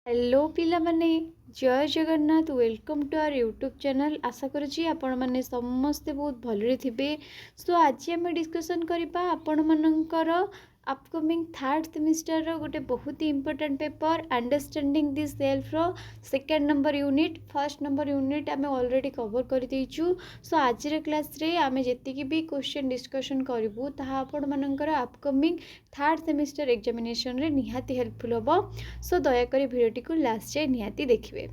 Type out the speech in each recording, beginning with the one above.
Hello पिला माने जय Jagannath welcome to our YouTube channel. आशा करुँची आपण मैंने समस्ते बहुत भलरे थिबे। सो आज आम डिस्कसन करबा आपण मनकर अपकमिंग थर्ड सेमिस्टर रो गोटे बहुत ही important paper understanding the self रो second number unit first number unit आम ऑलरेडी कवर कर देइछु। सो आज क्लास रे आम जी भी क्वेश्चन डिस्कसन करूँ ताहा आपण मनकर अपकमिंग थर्ड सेमिस्टर एग्जामिनेशन रे निहाती हेल्पफुल होबो। सो दयाकोरी भिडियोटी को लास्ट जाए निहाती देखिए।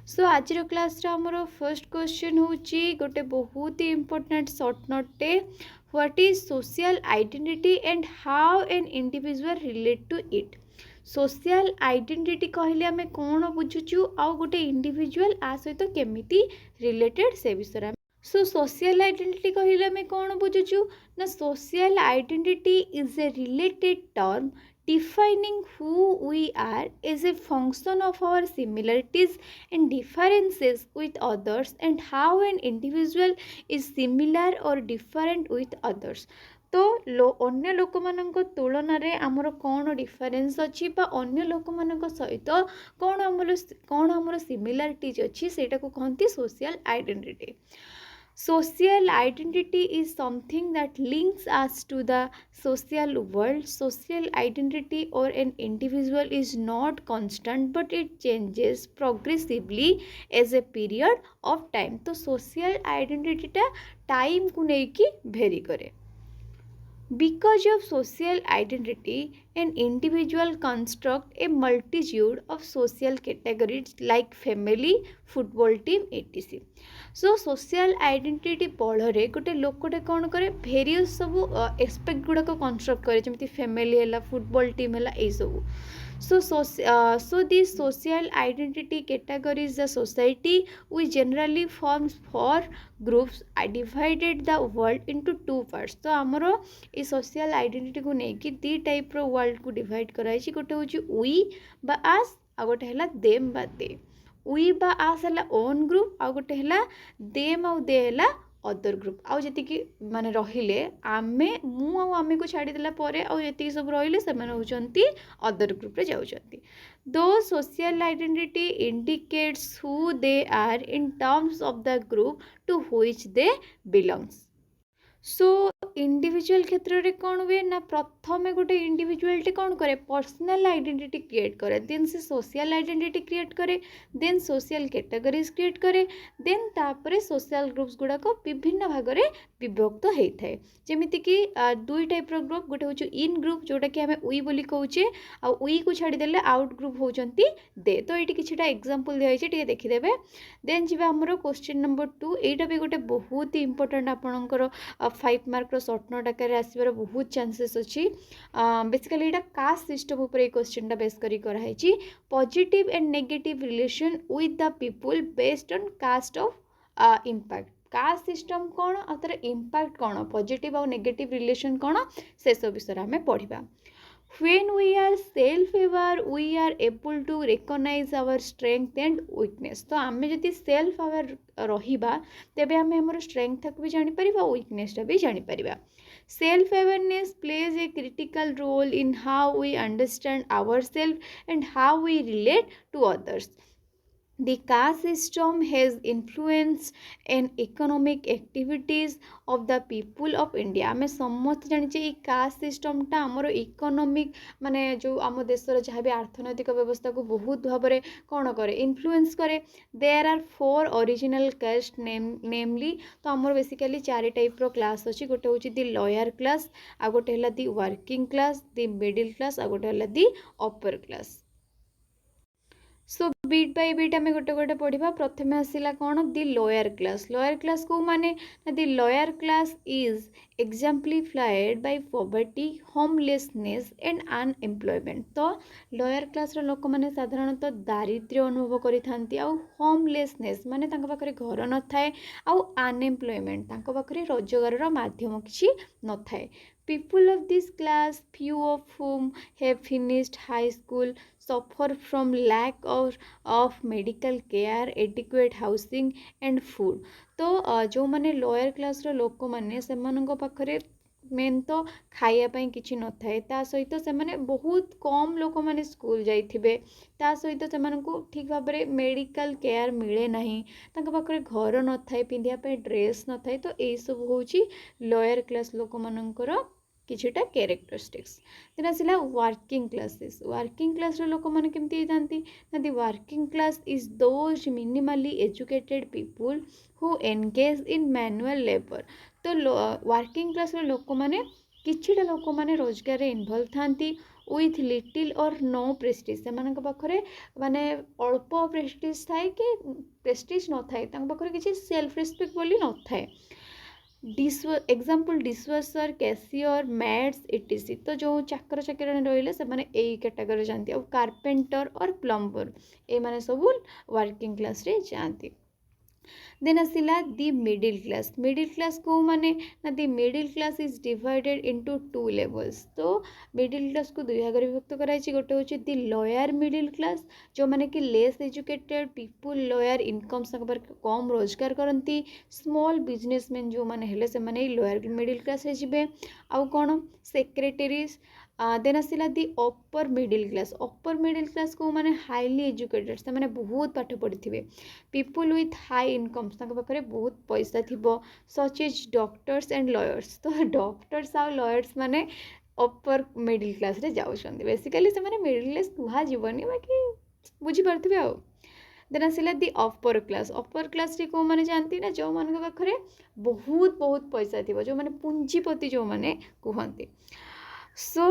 सो आज क्लास आमर फर्स्ट क्वेश्चन होची गोटे बहुत ही इंपोर्टेंट शॉर्ट नोटे what is social identity and how an individual relate to it. Social identity कहले आम कौन बुझुचु आउ गोटे इंडिविजुअल आ सहित केमिति रिलेटेड से विषय। सो सोशल आइडेंटिटी कहले आम कौन बुझुचु ना social identity is a related term defining who we are as a function of our similarities and differences with others and how an individual is similar or different with others। तो अन्य लोक मानक तुलन रे आमर कौन डिफरेन्स अच्छी बा अन्य लोक मानक सहित कौन आमर सिमिलारिटीज अच्छी सेटा को कहती social identity. Social identity is something that links us to the social world. Social identity or an individual is not constant but it changes progressively as a period of time। तो social identity टा time को लेकी भेरी करे। Because of social identity, an individual construct a multitude of social categories like family, football team, etc। So social identity बल गोटे लोकटे कौन करे various सब एक्सपेक्ट गुड़ाक कन्स्ट्रक्ट करे जमी फैमिली है फुटबॉल टीम है यही सब। So this social identity categories the society we generally forms four groups I divided the world into two parts। तो आमर ये सोशल आइडेंटिटी को लेकिन दी टाइप रो वर्ल्ड को डिवाइड कराई गोटे हूँ वी बा आस आ गोटे है देम बा दे। वी बा आस है ओन ग्रुप आ गोटे है देम आउ दे है अदर ग्रुप आउ जी माने रहिले आमे मु आमे को छाड़ीदेला आउ जी सब रहिले से होचंती अदर ग्रुप रे जाउचंती। दो social identity indicates who they are in terms of the group to which they belongs. So individual क्षेत्र में कौन हुए ना प्रथम गोटे इंडिविजुअल कौन करे पर्सनल आइडेंटिटी क्रिएट करे देन से सोशल आइडेंटिटी क्रिएट करे देन सोशल कैटेगरीज क्रिएट करे देन तापरे सोशल ग्रुप्स गुड़ाक विभिन्न भाग में विभक्त होता है। जमीती कि दुई टाइप ग्रुप गोटे हूँ इन ग्रुप जोटा कि आम वी बोली कहूचे आ वी को छाड़ीदेले आउट ग्रुप होती दे। तो ये किसी एग्जांपल दिखाई देखीदे। देन जी आमर क्वेश्चन नंबर 2 यहाँ भी गोटे बहुत ही इंपोर्टेंट आपणकर 5 मार्क सर्ट नोट आकार आसबार बहुत चांसेस अच्छी। बेसिकली यहाँ कास्ट सिस्टम उपर क्वेश्चन टा बेस कराई positive and negative relation with the people based on caste of impact. Caste system कौन आ तार इम्पैक्ट कौन पॉजिटिव और नेगेटिव रिलेशन कौन से सब विषय आम पढ़ा। When we are self-aware, we are able to recognize our strength and weakness। तो आम जदि सेल्फ अवेयर रहिबा तेबे आम हमर स्ट्रेंथ को भी जानि परिबा वीकनेस भी जानि परिबा। Self awareness plays a critical role in how we understand ourselves and how we relate to others. The caste system has influenced in economic activities of the people of India। आम समस्त जानिचे ये caste system टा आमर economic माने जो आम देशर जहाँ भी अर्थनैतिक व्यवस्था को बहुत भाव में कौन करे इन्फ्लुएंस करे। देयर आर 4 ओरिजिनल कास्ट नेमली। तो आमर बेसिकली 4 टाइप रो क्लास अच्छी गोटे हूँ दी लोअर क्लास आ गोटे है the working class the middle class आ गोटे है the upper class. So bit by bit आम गोटे गोटे पढ़ा। प्रथम आसला कौन दी लोअर क्लास को माने the lower class is exemplified by poverty homelessness and unemployment. तो लोअर क्लास लोक मैंने साधारणतः दारिद्र्य अनुभव करि होमलेसनेस माने पाखे घर न थाए आउ अनएम्प्लॉयमेंट पाखे रोजगार माध्यम किसी न थाए। People of this class, few of whom have finished high school, suffer from lack of medical care, adequate housing and food। तो जो माने लोअर क्लास रो लोक माने से पाखरे मेन तो खाइबापी किसी न थाए ता सहित से माने बहुत कम लोक मैंने स्कूल जाइथिबे ता सहित से ठीक भाव में मेडिकल केयर मिले नहीं तांका पाखरे घर न थाए पिंधिया पे ड्रेस न थाए तो यही सब होची लोअर क्लास लोक मानकर किछिटा कैरेक्टरिस्टिक्स देन आसला वर्किंग क्लास लोक मैंने केमती जाती ना दी working class is those minimally educated people who engage in manual labour तो वर्किंग क्लास लोक मैंने किछिटा लोक मैंने रोजगार इनवल्व थांती विथ लिटिल और नो प्रेस्टिज से पाखरे माने अल्प प्रेस्टिज थाए कि प्रेस्टिज न थाए पाखरे किछि सेल्फ रिस्पेक्ट बोली न थाए example dishwasher cashier Mads etc. तो जो चाकर चाकर रही से यही कैटेगरी जाती और कारपेंटर और प्लम्बर ये माने सब वर्किंग क्लास रे जाती देन आसला दि मिडिल क्लास को माने ना the middle class is divided into two levels तो मिडिल क्लास को दुई भाग विभक्त कराई गोटे हूँ दि लोअर मिडिल क्लास जो माने कि less educated people lower income कम रोजगार करती स्मॉल बिजनेसमैन जो माने हेले से माने लोअर मिडिल क्लास रे जिबे आउ कौन सेक्रेटरीज देन आसला दि अपर मिडिल क्लास को माने हाईली एजुकेटेड से माने बहुत पाठ पढ़ी थे पीपुल विथ हाई इनकम्स पाखे बहुत पैसा थी such as doctors and lawyers तो डॉक्टर्स आ लॉयर्स माने अपर मिडिल क्लास रे जाउछन्ती बेसिकली से माने मिडिल क्लास कुहा जीवनी बाकी बुझी पारथिबे आ देन आसला दि अपर क्लास रे को माने जानती ना जो मान पाखे बहुत बहुत पैसा थी जो माने पूंजीपति जो माने कहते so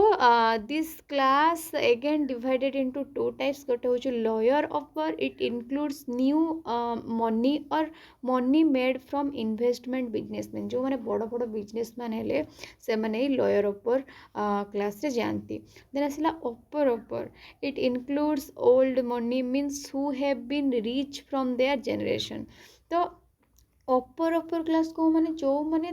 this class again divided into two types गोटे हूँ lower upper it includes new money और money made from investment businessman जो मैंने बड़ बड़ बिजनेसमैन हेले से माने लोअर अपर क्लास रे जानती देन आसला upper it includes old money means who have been rich from their generation तो अपर क्लास को माने जो माने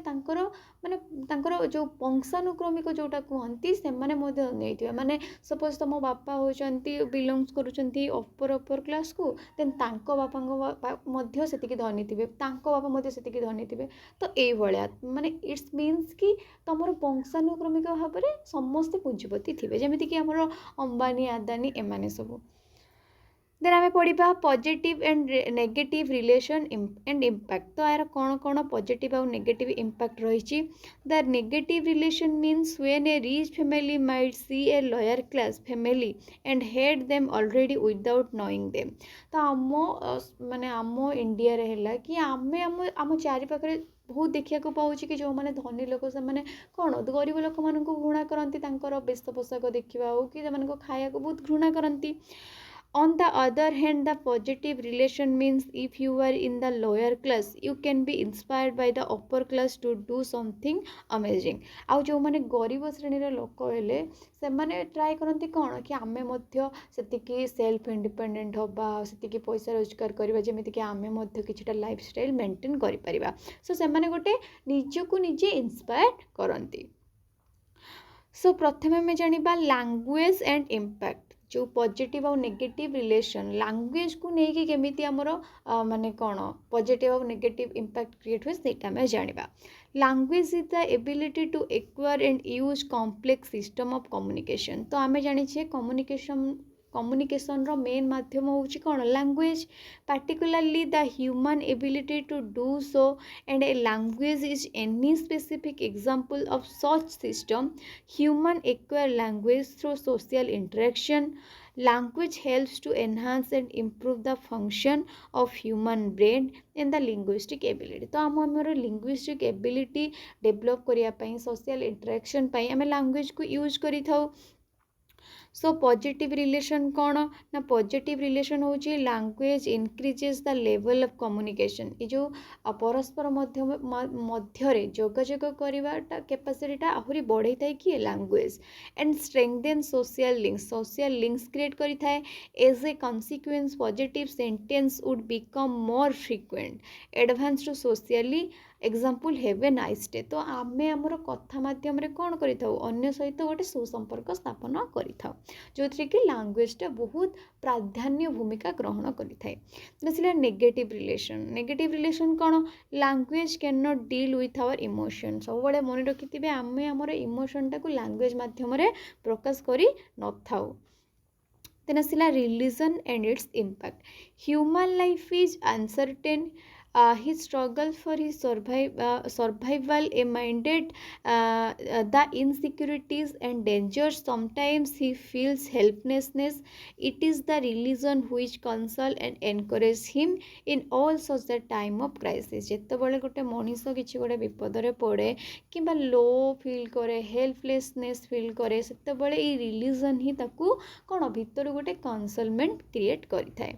जो वंशानुक्रमिक जोटा कहती से माने माने सपोज तुम बापा होती बिलोंग्स करुँच अपर क्लास को देन तांको बापा से धनी थे बापा से धनी थे तो ये माने इट्स मीन्स कि तुम वंशानुक्रमिक भाव में समस्ते पूंजीपति थे जमीक आमर अंबानी आदानी एमाने सब देन आम पढ़ा positive and negative relation and impact तो यार कौन कौन पॉजिटिव और नेगेटिव इम्पैक्ट रही the negative relation means when A rich family might see a lower class family and hate them already without knowing them तो आम माने आम इंडिया रे है कि आम आम चारि पाखे बहुत देखा पाऊँ कि जो मैंने धनी लोक से कौन गरीब लोक मान घृणा करती वेश पोशाक देखा हो कि खाया बहुत घृणा करती On the other hand, the positive relation means if you are in the lower class, you can be inspired by the upper class to do something amazing. आउ जो माने गरीब श्रेणी लोक हेले से माने ट्राई करती कौन कि आमे मध्य सेतिकी सेल्फ इंडिपेंडेंट होबा सेतिकी पैसा रोजगार करबा जेमिति कि आमे मध्य किछटा लाइफस्टाइल मेंटेन करि परिबा सो से माने गोटे निजको निजे इंस्पायर करती सो प्रथमे आमे जानिबा लैंग्वेज एंड इम्पैक्ट जो पॉजिटिव और नेगेटिव रिलेशन लैंग्वेज को लेकिन केमिति आमर माने कौन पॉजिटिव और नेगेटिव इम्पैक्ट क्रिएट हुए से जानिबा language is the ability to acquire and use complex system of communication तो आमे जानिछे कम्युनिकेशन रो मेन माध्यम होउची कौन language particularly the human ability to do so and a language is any specific example of such system human acquire language through social interaction language helps to enhance and improve the function of human brain and the linguistic ability तो आमर linguistic ability develop करिया पई social interaction पई आमे language को use करि थाउ so positive relation कौन ना पॉजिटिव रिलेशन हूँ language increases the level of communication ये जो परस्पर मध्य जोगाजोग करवाटा कैपेसिटीटा आहुरी बढ़ई थाए कि language and strengthen social links create करिथाए as a consequence positive sentence would become more frequent advance to socially example have a nice day. तो आम आमर कथा मध्यम कौन करूँ अन्य सहित गोटे सुसंपर्क स्थापन करें जो थी कि लांगुएजटा बहुत प्राधान्य भूमिका ग्रहण करें। Negative relation. नेगेटिव रिलेशन कौन? Language can not deal with our emotion. सब बड़े मन रखिथे आम आमर इमोशन टाक लांगुएज मध्यम प्रकाश कर न था। Then asila religion and its impact. Human life is uncertain. He struggles for his survival, amided the insecurities and dangers. Sometimes he feels helplessness. It is the religion which console and encourage him in all such the time of crisis. ଯେତେବେଳେ ଗୋଟେ ମଣିଷ କିଛି ଗୋଟେ ବିପଦରେ ପଡ଼େ କିମ୍ବା लो feel କରେ, ହେଲ୍ପଲେସନେସ୍ feel କରେ, ସେତେବେଳେ ଏଇ ରିଲିଜନ୍ ହିଁ ତାକୁ କ'ଣ ଭିତରୁ ଗୋଟେ କନସଲମେଣ୍ଟ କ୍ରିଏଟ୍ କରିଥାଏ।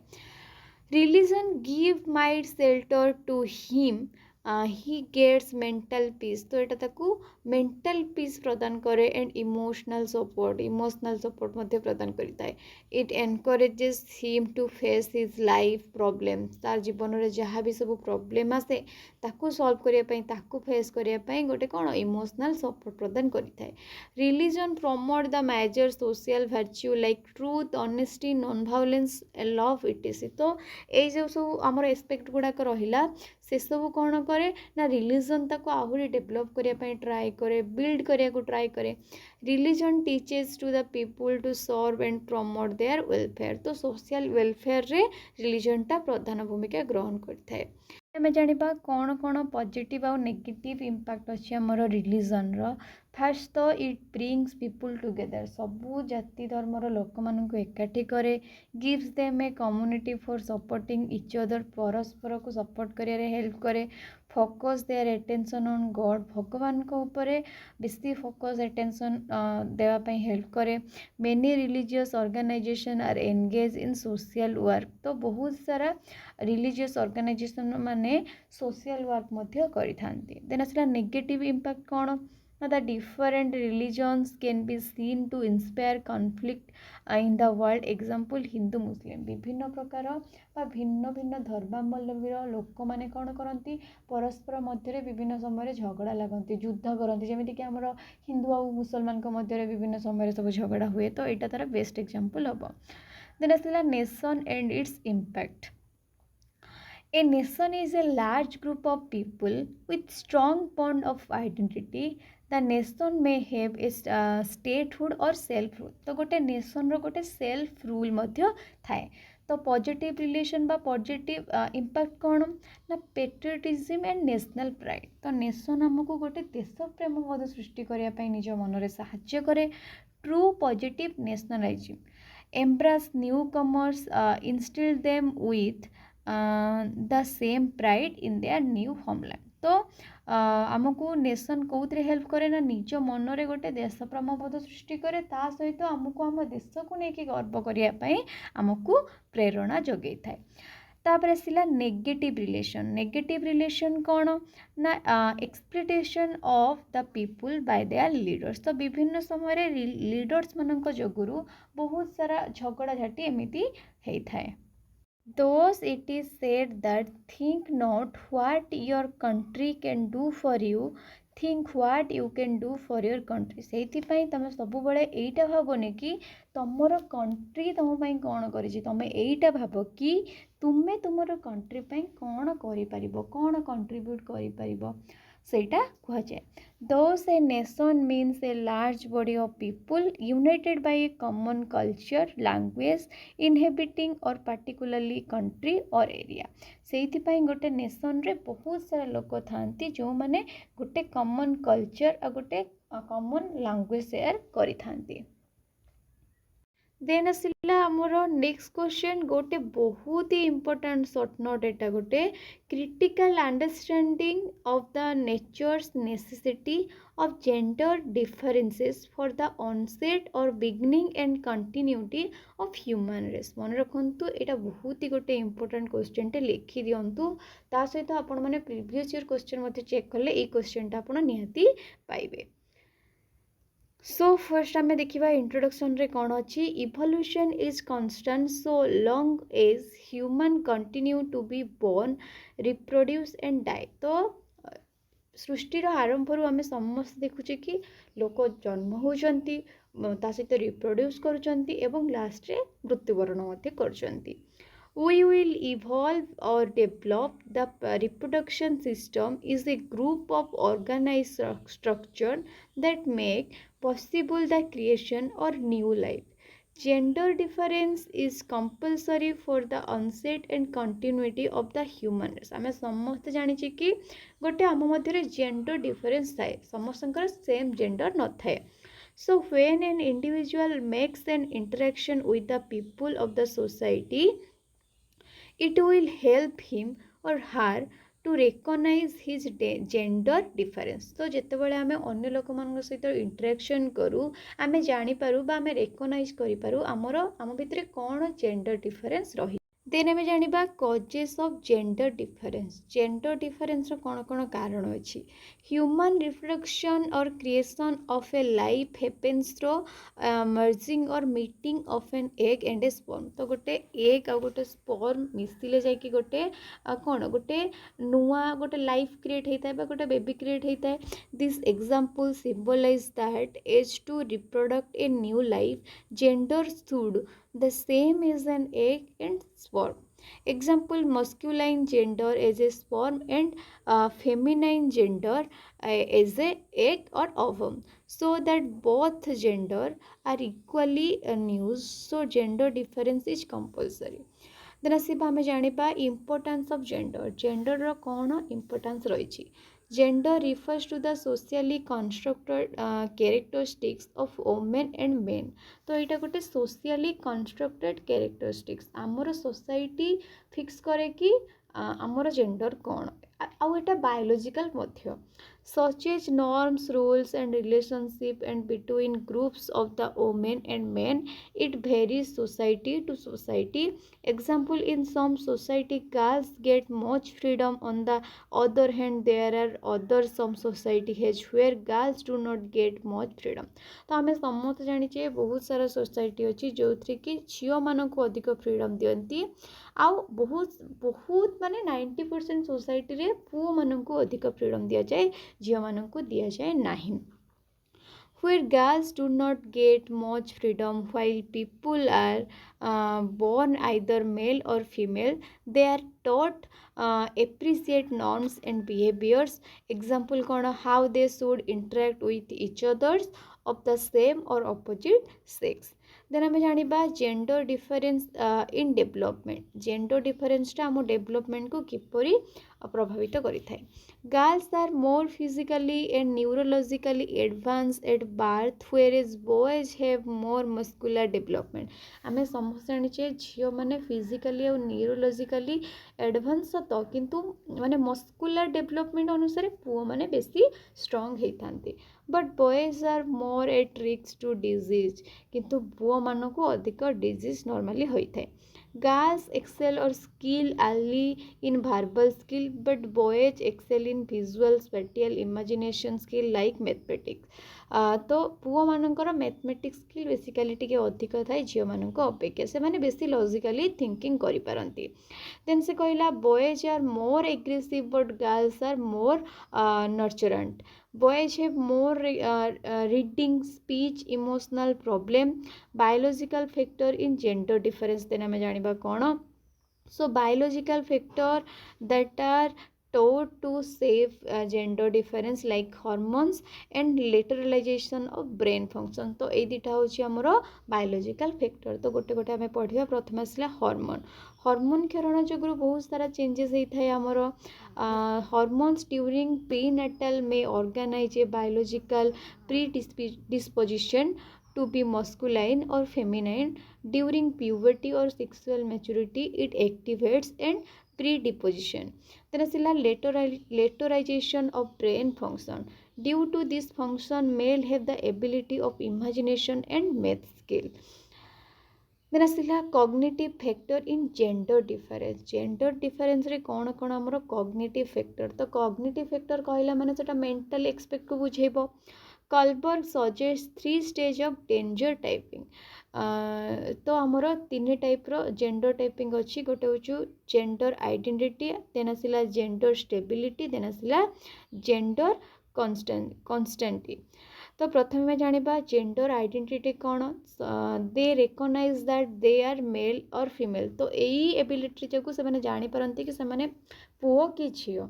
Religion give mind shelter to him he gets mental peace. तो यहाँ ताकू मेंटल पीस प्रदान करे एंड इमोशनल सपोर्ट मध्य प्रदान करता है। It encourages him to face his life problem. तार जीवन में जहाँ भी सब प्रॉब्लम आसे ताकू सॉल्व करने ताकू फेस करने गोटे कौन इमोशनल सपोर्ट प्रदान करता है। Religion promote the major social virtue like truth, honesty, non violence, love etc. तो ये जो सब आमर एस्पेक्ट गुड़ाक रहा से सब कौन करे ना रिलीजन ताको आहुरी डेभलप करने ट्राए करे, बिल्ड करने को ट्राए करे। Religion teaches to the people to serve and promote their welfare. तो सोशल वेलफेयर रे रिलीजन टा प्रधान भूमिका ग्रहण करता है। आम जाना कौन कौन पॉजिटिव और नेगेटिव इम्पैक्ट अच्छी आमर रिलीजन रो। फास्ट तो इट ब्रिंग्स पीपुल टुगेदर। सबू जाति धर्मर लोक मानू एकाठी करे। Gives them a community for supporting each other. परस्पर को सपोर्ट करियारे हेल्प करे। Focus their attention on God. भगवान को ऊपर बेसी फोकस एटेंशन देवाई हेल्प करे। Many religious organisation are engage in social work. तो बहुत सारा रिलीजियस ऑर्गेनाइजेशन माने सोशल वर्क मध्य करिथांती। देन आसला नेगेटिव इम्पैक्ट कौन ना the different religions can be seen to inspire conflict in the world. Example Hindu Muslim विभिन्न प्रकार बा भिन्न भिन्न धर्मावलंबी लोक मैंने कौन करती परस्पर मध्य विभिन्न समय झगड़ा लगती, युद्ध करती। जमीक आमर हिंदू और मुसलमान मध्य विभिन्न समय सब झगड़ा हुए। तो यहाँ तार बेस्ट एग्जांपल हम। देन आसला nation and its impact. A nation is a large group of people with strong bond of identity. The nation may have a statehood or self rule. तो गोटे नेशन रो गोटे सेल्फ रूल मध्य थाए। तो positive relation बा positive impact कौन ना patriotism and national pride. तो nation आमको गोटे देश प्रेम बोध सृष्टि करने निज मन में साहाय्य करे। True positive nationalism embrace new commerce, instil them with the same pride in their new homeland. तो आमको नेशन कौन हेल्प करे ना निज मन में गोटे देश प्रेमबोध सृष्टि करे। ता सहित आमको आम देश को लेकिन गर्व करने आमको प्रेरणा जगै थाए। तापर आसला नेगेटिव रिलेशन। नेगेटिव रिलेशन कौन ना exploitation of the people bye there leaders. तो विभिन्न समय लीडर्स मानक जोगुरु बहुत सारा झगड़ा झाटी एमिति होता है। Thus it is said that think not what your country can do for you, think what you can do for your country। से तुम सब बड़े यहीटा भावनी कि तुमर कंट्री तुम कौन करी, तुम यहीटा भाव कि तुम्हें तुमर कंट्री कौन कर कौन कंट्रीब्यूट कर सेटा कहुए। Thus a nation means a large body of people united by a common culture, language, inhabiting or particularly country or area। से गोटे नेशन रे बहुत सारा लोक था जो मैंने गोटे कॉमन कल्चर और गोटे कॉमन लैंग्वेज शेयर करि। देन आसला आमर नेक्स्ट क्वेश्चन गोटे बहुत ही इम्पोर्टेंट शॉर्ट नोट। एटा गोटे critical understanding of the natures necessity of gender differences for the onset और beginning and continuity of human race. मन रखु यहाँ बहुत ही गोटे इम्पोर्टेंट क्वेश्चन टे लिखि दिंतु। ता सहित आपण मैंने प्रीवियस ईयर क्वेश्चन मत चेक कले ये क्वेश्चन आप निहाती पाइबे। सो फर्स्ट आम देखा इंट्रोडक्शन रे कौन अच्छी। Evolution is constant so long as human continue to be born, reproduce and die. तो सृष्टिर आरंभ आम समस्त देखुचे कि लोक जन्म होती ता सहित रिप्रोड्यूस करुँच लास्ट रे मृत्युवरण कर We will evolve or develop. The reproduction system is a group of organized structure that make possible the creation or new life. Gender difference is compulsory for the onset and continuity of the human race. आमे समस्त जानिछि कि गोटे आम मध्य gender difference थाए समस्तंकर same gender न थाए. So when an individual makes an interaction with the people of the society, it will help him or her to recognize his gender difference. तो जेतेबेले आमे अन्य लोक मान सहित इंटरेक्शन करू आमे जानी पारू बा आमे रेकग्नाइज करि पारू आम भितरे कौन जेंडर डिफरेंस रही. देन आमे जानिबा causes of gender difference. Gender difference रो कौन कौन कारण अछि. ह्यूमन रिप्रोडक्शन और creation of a life happens through merging और meeting of an egg and a sperm. तो गोटे एग आ गोटे स्पर्म मिसिले जाइकी गोटे कौन गोटे नुआ गोटे लाइफ क्रिएट होता है गोटे बेबी क्रिएट होता है. This example symbolize that as to reproduct a new life gender should the same as an egg and sperm. Example, masculine gender as a sperm and feminine gender as a egg or ovum, so that both gender are equally used. So gender difference is compulsory. Then आसिबा आमे जानिबा importance of gender. Gender रो कौन importance रही. Gender refers to the socially constructed characteristics of women and men. तो यहाँ गोटे socially constructed characteristics आमर society fix करे कि आमर gender कौन आउ एटा biological Madhya such as norms, rules and relationship and between groups of the women and men. It varies society to society. Example, in some society girls get much freedom, on the other hand there are other some society has where girls do not get much freedom. तो आमे समस्त जानिचे बहुत सारा society अच्छी जो थी कि झील मानक अधिक फ्रीडम दियंती आउ बहुत बहुत माने 90% सोसाइटी रे पुओ मानक अधिक फ्रीडम दिया जाए झील मानक दिया जाए नहीं. Where girls do not get much freedom while people are born either male or female, they are taught appreciate norms and behaviors. Example कौन how they should interact with each others of the same or opposite sex. Then आम जानिबा gender difference in development. Gender difference टा आम development को किपरि प्रभावित करिथाय. Girls are more physically and neurologically advance at birth whereas boys have more muscular development. आम समस्त जानिचे झील माने फिजिकली और न्यूरोलॉजिकली एडवांस तो किंतु माने मस्कुलर डेवलपमेंट अनुसार पुओ माने बेसी स्ट्रांग होइथांती. But boys are more at risk to disease. किंतु पुओ मानक अधिक डिजीज नॉर्मली होता है. गर्ल्स एक्सेल और skill early in verbal skill but boys excel in visual spatial imagination skill like mathematics. तो पुओ मानकर मैथमेटिक्स स्किल बेसिकली टिके अधिक थाए झील मानक अपेक्षा से माने बेसी लॉजिकली थिंकिंग करि पारंती. देन से कहला boys are more aggressive but girls are more nurturant. Boys have more reading, speech, emotional problem. Biological factor in gender difference. Then हमें जानिबा कौन. So biological factor that are taught to save gender difference like hormones and lateralization of brain function. तो ये दिटा होची हमरो biological factor. तो गोटे गोटे हमें पढ़िया. प्रथम आसला हार्मोन. हार्मोन क्षरण जोगुरु बहुत सारा चेंजेस होता है हमरो. Hormones during prenatal may organise a biological predisposition to be masculine or feminine. During puberty or sexual maturity it activates and predisposition. Then asila lateralization of brain function. Due to this function male have the ability of imagination and math skill. Then आसला cognitive factor in gender difference. Gender difference रे कौन कौन आमर cognitive factor. तो cognitive factor कहला माने सेटा mental expect को बुझेबो. Kohlberg suggests 3 stages of danger typing. तो आमर तीन टाइप्र जेंडर टाइपिंग अच्छी गोटे हूँ जेंडर आइडेंटिटी देन आसला जेंडर स्टेबिलिटी देन आसला जेंडर कन्स्टेंटी। तो प्रथम में जानिबा जेंडर आइडेंटिटी कौन they recognize that they are male और फीमेल। तो यही एबिलिटी जो से जानी पारती कि से पुओ कि झील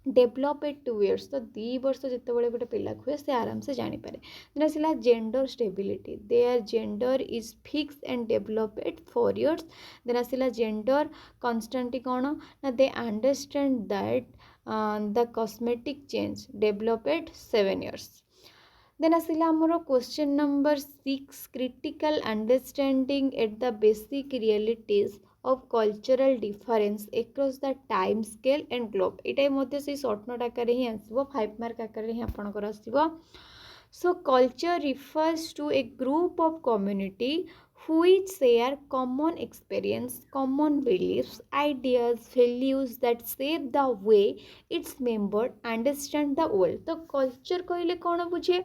डेभलप एट 2 इयर्स। तो 2 वर्ष जिते गोटे पिला हुए से आराम से जानीपे। देन आसला gender stability their gender is fix and develop at 4 years. Then आसला जेंडर कन्स्टेंटी कौन ना they understand that the cosmetic change develop at 7 years. Then आसला आमर question number 6 critical understanding at the basic realities of cultural difference across the time scale and globe। एटा मध्य से short note आकार ही आसबो 5 mark आकार ही आपनकर आसबो। So culture refers to a group of community which share common experience, common beliefs, ideas, values that shape the way its member understand the world। तो culture कहले कौन बुझे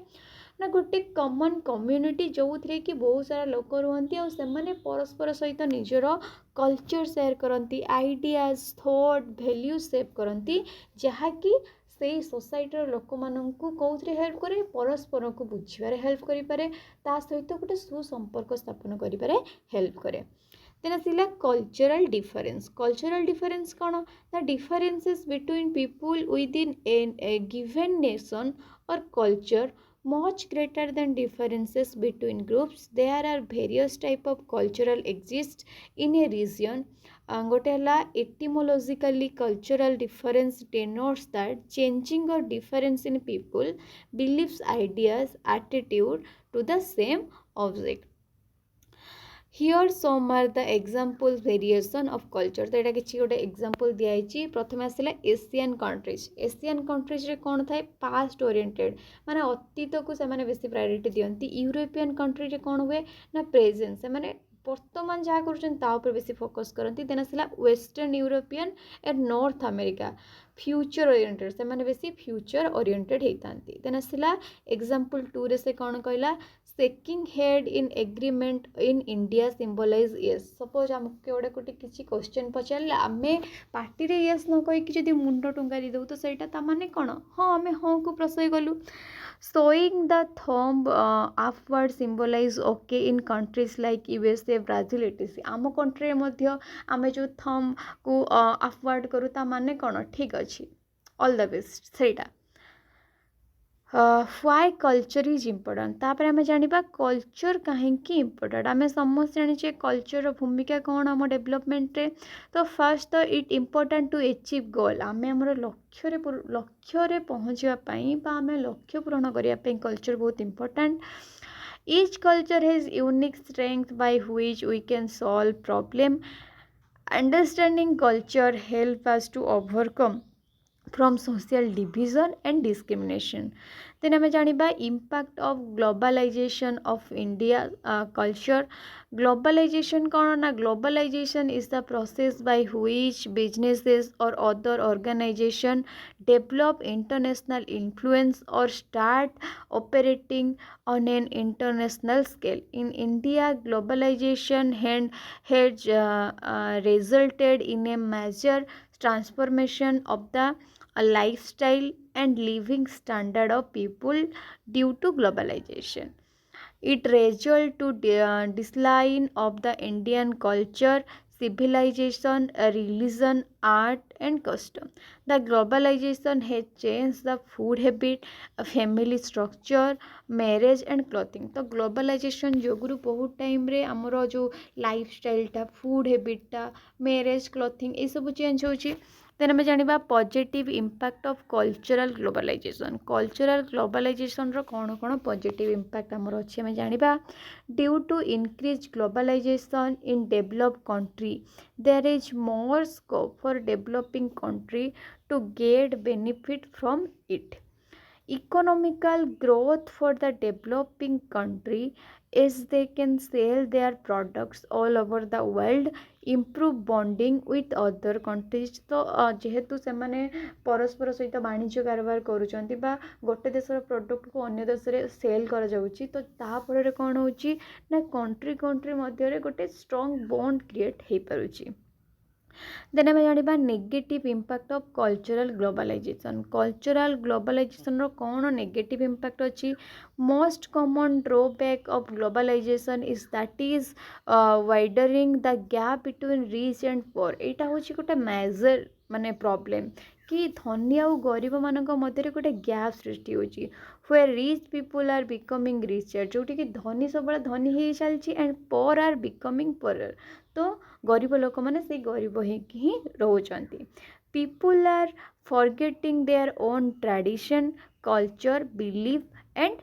ना गोटे कॉमन कम्युनिटी जो थे कि बहुत सारा लोक रुहति आने परस्पर सहित निजर कल्चर शेयर करती आइडियाज थॉट वैल्यू सेव करती जहाँकि से सोसाइटर लोक मानू कौन हेल्प करे परस्पर को बुझे हेल्प करें सहित गोटे सुसंपर्क स्थापन करें हेल्प करे। देन आसला कल्चरल डिफरेन्स कौन the differences between people with in A given nation और culture much greater than differences between groups। There are various type of cultural exist in a region। गोटे है etymologically cultural difference denotes that changing or difference in people beliefs ideas attitude to the same object। Here some are the example variation of culture। तो यहाँ किसी गोटे example दिखाई प्रथम आसला Asian countries रे कौन थाए पास्ट ओरिएंटेड माने अतीत को से बेसी प्रायोरिटी दियंती। यूरोपियन कंट्री रे कौन हुए ना प्रेजेंट से वर्तमान जहाँ कर बेसी फोकस करती। देन आसला western European and North America future oriented से बेसी फ्यूचर ओरिएंटेड होता। देन आसला एग्जाम्पल 2 रे से कौन कहला shaking head in agreement in India symbolize yes. Suppose आमको गोटे किसी क्वेश्चन पचारे आम पार्टी रे येस न कहीकि जब मुंड टुंगा दे तो सहीटा माने कौन हाँ आम हाँ को प्रशय कलु। Showing the thumb upward symbolize okay in countries like USA Brazil etc. आम कंट्री आम जो थंब को अपवर्ड करूँ ता माने कौन ठीक अच्छे ऑल द बेस्ट सहीटा। व्हाई कल्चर इज इम्पोर्टेंट तापर आम जाना कल्चर कहीं इम्पोर्टेंट आम समस्त जाने कल्चर भूमिका कौन आम डेवलपमेंट रे। तो फर्स्ट तो it important to achieve goal आम लक्ष्य पहुँचापी आम लक्ष्य पूरण करने कल्चर बहुत important. Each culture has unique strength by which we can solve problem. Understanding culture help us to overcome from social division and discrimination। then आम जानिबा impact of globalization of India culture। globalization कौन ना globalization is the process by which businesses or other organization develop international influence or start operating on an international scale। in India globalization has resulted in a major transformation of the lifestyle and living standard of people due to globalization। it result to decline of the Indian culture civilization religion art and custom। the globalization has changed the food habit family structure marriage and clothing। तो globalization जोगुरु बहुत time रे हमरो जो lifestyle टा food habit टा marriage clothing ये सब चेंज होची। देन आम जाना positive impact of cultural globalization रो कौन कौन पॉजिटिव इम्पैक्ट आमर अच्छे आम जाना। Due to increase globalization in developed country there is more scope for developing country to get benefit from it. economical growth for the developing country as they can sell their products all over the world, improve bonding with other countries। तो जेहेतु सेमाने परस्पर सहित वाणिज्य कारबार करुचंती बा गोटे देशर product को अन्य देश रे सेल करा जाउची, तो ता फଳରେ कौन होची ना कंट्री कंट्री मध्य गोटे स्ट्रॉन्ग बॉन्ड क्रिएट हो पारुची। देन आम जाना negative impact of cultural globalization. Cultural globalization कौन नेगेटिव इम्पैक्ट अच्छी? Most common drawback of globalization is that is widening the gap between rich and poor. यहाँ हूँ गोटे मेजर माने प्रॉब्लम कि धनी आउ गरीब मान मध्य गोटे गैप सृष्टि होची। where rich people are becoming richer, जोटी कि धनी सब धनी हो चलती and poor are becoming poorer. तो गरीब लोक मैंने से गरीब ही रोचंती। People are forgetting their own tradition, culture, belief and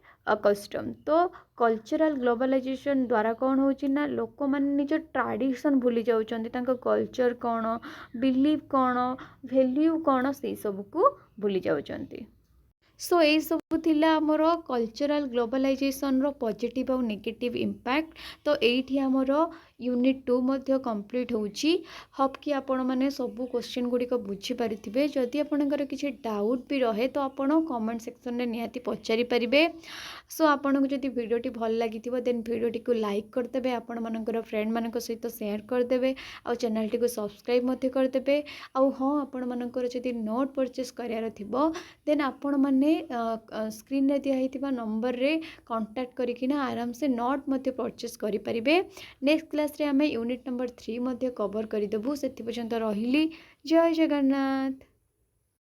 custom. तो कल्चरल ग्लोबलाइजेशन द्वारा कौन होची ना लोक मैंने निज ट्रेडिशन भूली जाउचंती, तांको कल्चर कौन, बिलीफ कौन, वैल्यू कौन, से सब को भूली जाउचंती। सो यही सब थिला आमर कल्चरल ग्लोबलाइजेशन रो पॉजिटिव और नेगेटिव इम्पैक्ट। तो यही आमर यूनिट 2 मध्य कंप्लीट होची। होप कि आपण माने सब क्वेश्चन गुड़िक बुझी पारिथिबे। जदि आपणकर किसी डाउट भी रहे तो आपण कमेंट सेक्शन में निहाती पचारि पारिबे। सो आपन को जदि वीडियोटी भल लागिथिबो देन वीडियोटी को लाइक करदेबे, आपण मानकर फ्रेंड मानक सहित शेयर करदेबे, आ चैनल टी को सब्सक्राइब मध्य करदेबे। आउ हाँ, आपण मानकर जदि नोट परचेस करार थिबो देन आपण माने स्क्रीन रे दिया नंबर रे कांटेक्ट करिकिना आराम से नोट मध्य परचेस करि परिबे। नेक्स्ट क्लास रे आमे यूनिट नंबर 3 मध्य कवर करिदेबु। सेति पर्यंत रहिली। जय जगन्नाथ।